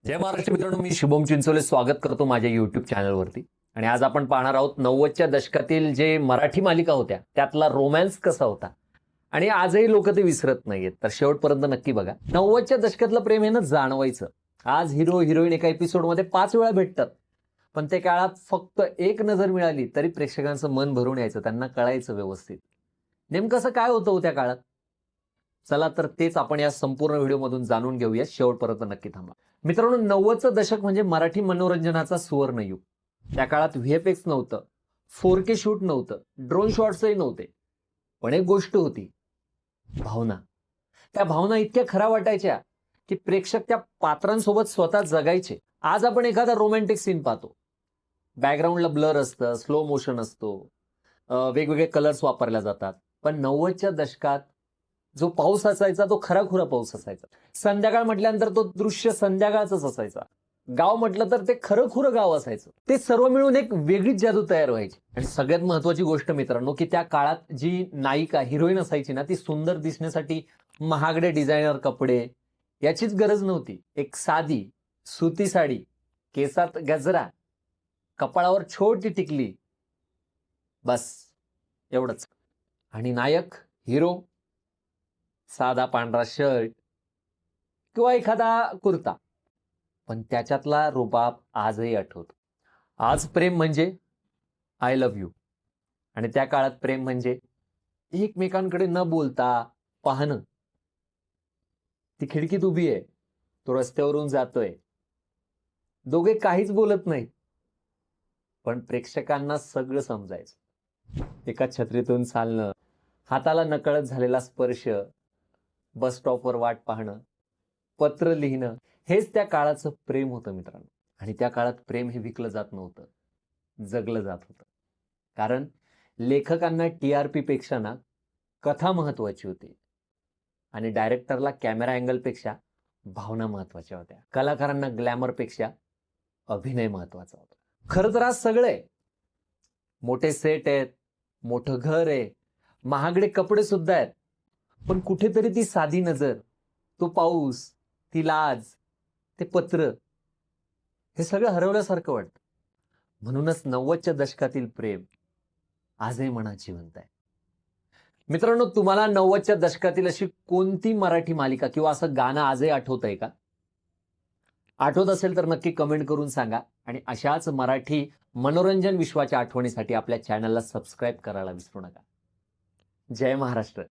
जय महाराष्ट्र मित्रांनो, मी शुभम चिंचोले स्वागत करतो माझ्या युट्यूब चॅनलवरती. आणि आज आपण पाहणार आहोत 90च्या दशकातील जे मराठी मालिका होत्या त्यातला रोमॅन्स कसा होता. आणि आजही लोक ते विसरत नाहीयेत, तर शेवटपर्यंत नक्की बघा. 90च्या दशकातलं प्रेम हे ना जाणवायचं. आज हिरो हिरोईन एका एपिसोडमध्ये 5 वेळा भेटतात, पण त्या काळात फक्त एक नजर मिळाली तरी प्रेक्षकांचं मन भरून यायचं, त्यांना कळायचं व्यवस्थित नेमकं असं काय होतं हो त्या काळात. चला तर तेच आपण या संपूर्ण व्हिडिओमधून जाणून घेऊया. शेवटपर्यंत नक्की थांबा. मित्रांनो, 90चं दशक म्हणजे मराठी मनोरंजनाचा सुवर्णयुग. त्या काळात व्हीएफएक्स नव्हतं, 4K शूट नव्हतं, ड्रोन शॉट्सही नव्हते, पण एक गोष्ट होती, भावना. त्या भावना इतक्या खऱ्या वाटायच्या की प्रेक्षक त्या पात्रांसोबत स्वतः जगायचे. आज आपण एखादा रोमॅन्टिक सीन पाहतो, बॅकग्राऊंडला ब्लर असतं, स्लो मोशन असतो, वेगवेगळे कलर्स वापरल्या जातात. पण 90च्या दशकात जो पाऊस असायचा तो खराखुरा पाऊस असायचा. संध्याकाळ म्हटल्यानंतर तो दृश्य संध्याकाळच असायचा. गाव म्हटलं तर ते खरंखुरं गाव असायचं. ते सर्व मिळून एक वेगळीच जादू तयार व्हायची. आणि सगळ्यात महत्वाची गोष्ट मित्रांनो, की त्या काळात जी नायिका हिरोईन असायची ना, ती सुंदर दिसण्यासाठी महागडे डिझायनर कपडे याचीच गरज नव्हती. एक साधी सुती साडी, केसात गजरा, कपाळावर छोटी टिकली, बस एवढंच. आणि नायक हिरो साधा पांढरा शर्ट किंवा एखादा कुर्ता, पण त्याच्यातला रुबाब आजही आठवतो. आज प्रेम म्हणजे आय लव्ह यू, आणि त्या काळात प्रेम म्हणजे एकमेकांकडे न बोलता पाहणं. ती खिडकीत उभी आहे, तो रस्त्यावरून जातोय, दोघे काहीच बोलत नाही, पण प्रेक्षकांना सगळं समजायचं. एका छत्रीतून चालणं, हाताला नकळत झालेला स्पर्श, बस स्टॉपवर वाट पाहणं, पत्र लिहिणं, हेच त्या काळाचं प्रेम होतं मित्रांनो. आणि त्या काळात प्रेम हे विकलं जात नव्हतं, जगलं जात होतं. कारण लेखकांना TRP पेक्षा ना कथा महत्वाची होती, आणि डायरेक्टरला कॅमेरा अँगलपेक्षा भावना महत्वाच्या होत्या. कलाकारांना ग्लॅमरपेक्षा अभिनय महत्वाचा होता. खरं तर आज सगळं आहे. मोठे सेट आहेत, मोठं घर आहे, महागडे कपडे सुद्धा आहेत, पण कुठेतरी ती साधी नजर, तो पाऊस, ती लाज, ते पत्र, हे सगळं हरवल्यासारखं वाटतं. म्हणूनच 90च्या दशकातील प्रेम आजही मनात जिवंत आहे. मित्रांनो, तुम्हाला 90च्या दशकातील अशी कोणती मराठी मालिका किंवा असं गाणं आजही आठवतंय का? आठवत असेल तर नक्की कमेंट करून सांगा. आणि अशाच मराठी मनोरंजन विश्वाच्या आठवणीसाठी आपल्या चॅनलला सबस्क्राईब करायला विसरू नका. जय महाराष्ट्र.